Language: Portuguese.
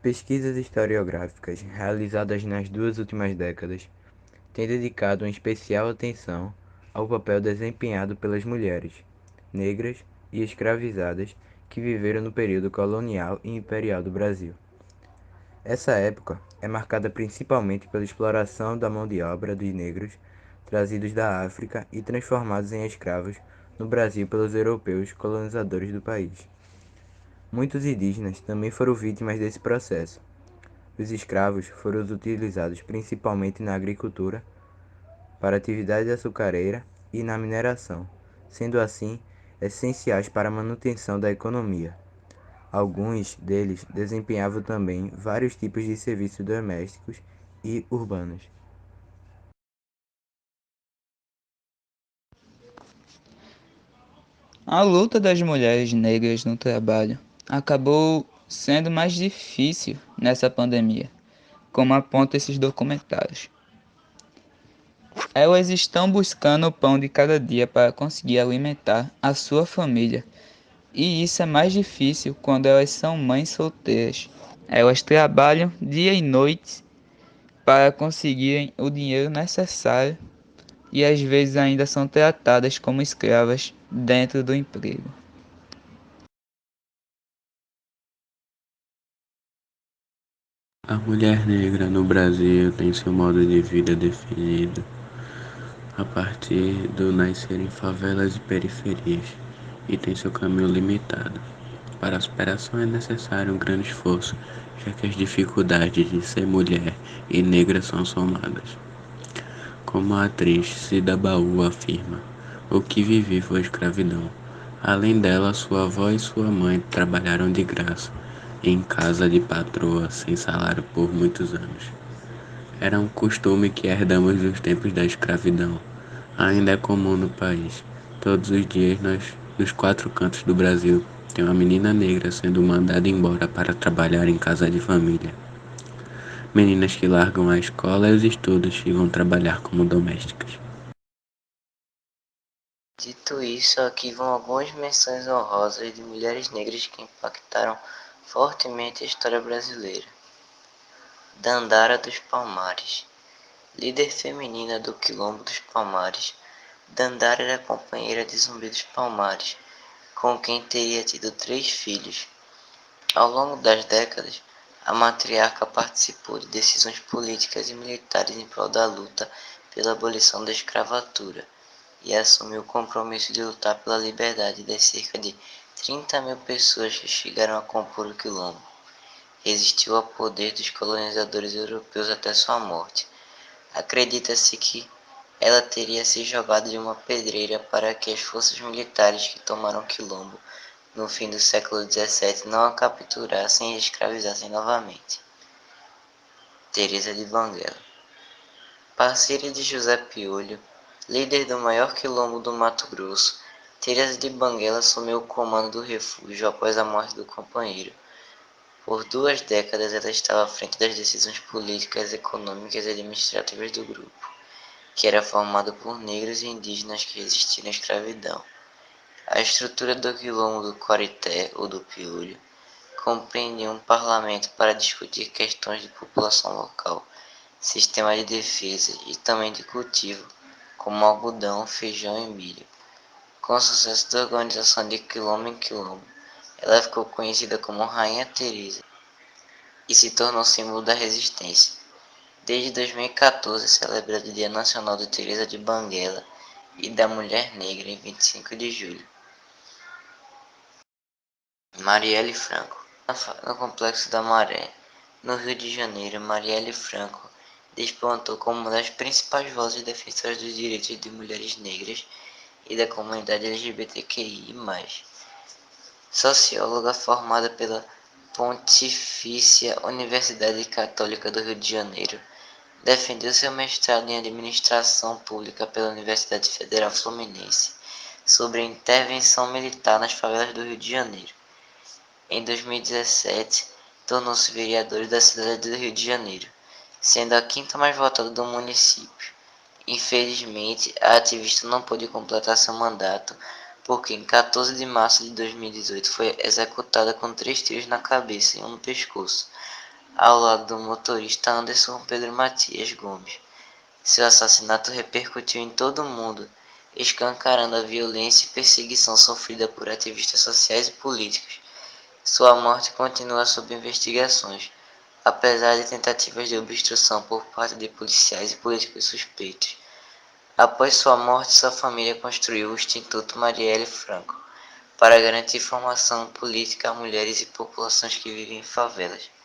Pesquisas historiográficas realizadas nas duas últimas décadas têm dedicado uma especial atenção ao papel desempenhado pelas mulheres negras e escravizadas que viveram no período colonial e imperial do Brasil. Essa época é marcada principalmente pela exploração da mão de obra de negros trazidos da África e transformados em escravos no Brasil pelos europeus colonizadores do país. Muitos indígenas também foram vítimas desse processo. Os escravos foram utilizados principalmente na agricultura, para atividade açucareira e na mineração, sendo assim essenciais para a manutenção da economia. Alguns deles desempenhavam também vários tipos de serviços domésticos e urbanos. A luta das mulheres negras no trabalho acabou sendo mais difícil nessa pandemia, como apontam esses documentários. Elas estão buscando o pão de cada dia para conseguir alimentar a sua família, e isso é mais difícil quando elas são mães solteiras. Elas trabalham dia e noite para conseguirem o dinheiro necessário e às vezes ainda são tratadas como escravas dentro do emprego. A mulher negra no Brasil tem seu modo de vida definido a partir do nascer em favelas e periferias e tem seu caminho limitado. Para a superação é necessário um grande esforço, já que as dificuldades de ser mulher e negra são somadas. Como a atriz Cida Baú afirma, o que vivi foi escravidão. Além dela, sua avó e sua mãe trabalharam de graça, em casa de patroa, sem salário por muitos anos. Era um costume que herdamos dos tempos da escravidão. Ainda é comum no país. Todos os dias, nos quatro cantos do Brasil, tem uma menina negra sendo mandada embora para trabalhar em casa de família. Meninas que largam a escola e os estudos e vão trabalhar como domésticas. Dito isso, aqui vão algumas menções honrosas de mulheres negras que impactaram fortemente a história brasileira. Dandara dos Palmares, líder feminina do Quilombo dos Palmares. Dandara era companheira de Zumbi dos Palmares, com quem teria tido 3 filhos. Ao longo das décadas, a matriarca participou de decisões políticas e militares em prol da luta pela abolição da escravatura e assumiu o compromisso de lutar pela liberdade das cerca de 30 mil pessoas que chegaram a compor o Quilombo. Resistiu ao poder dos colonizadores europeus até sua morte. Acredita-se que ela teria se jogado de uma pedreira para que as forças militares que tomaram Quilombo no fim do século XVII não a capturassem e escravizassem novamente. Teresa de Banguela, parceira de José Piolho, líder do maior quilombo do Mato Grosso, Teresa de Banguela assumiu o comando do refúgio após a morte do companheiro. Por 2 décadas ela estava à frente das decisões políticas, econômicas e administrativas do grupo, que era formado por negros e indígenas que resistiram à escravidão. A estrutura do quilombo do Quarité ou do Piolho compreendia um parlamento para discutir questões de população local, sistema de defesa e também de cultivo, como algodão, feijão e milho. Com o sucesso da organização de quilombo em quilombo, ela ficou conhecida como Rainha Teresa e se tornou símbolo da resistência. Desde 2014 é celebrado o Dia Nacional de Teresa de Banguela e da Mulher Negra em 25 de julho. Marielle Franco, no Complexo da Maré, no Rio de Janeiro, Marielle Franco despontou como uma das principais vozes defensoras dos direitos de mulheres negras e da comunidade LGBTQI+. Socióloga formada pela Pontifícia Universidade Católica do Rio de Janeiro, defendeu seu mestrado em Administração Pública pela Universidade Federal Fluminense sobre a intervenção militar nas favelas do Rio de Janeiro. Em 2017, tornou-se vereadora da cidade do Rio de Janeiro, sendo a quinta mais votada do município. Infelizmente, a ativista não pôde completar seu mandato porque em 14 de março de 2018 foi executada com 3 tiros na cabeça e um no pescoço, ao lado do motorista Anderson Pedro Matias Gomes. Seu assassinato repercutiu em todo o mundo, escancarando a violência e perseguição sofrida por ativistas sociais e políticos. Sua morte continua sob investigações, apesar de tentativas de obstrução por parte de policiais e políticos suspeitos. Após sua morte, sua família construiu o Instituto Marielle Franco para garantir formação política a mulheres e populações que vivem em favelas.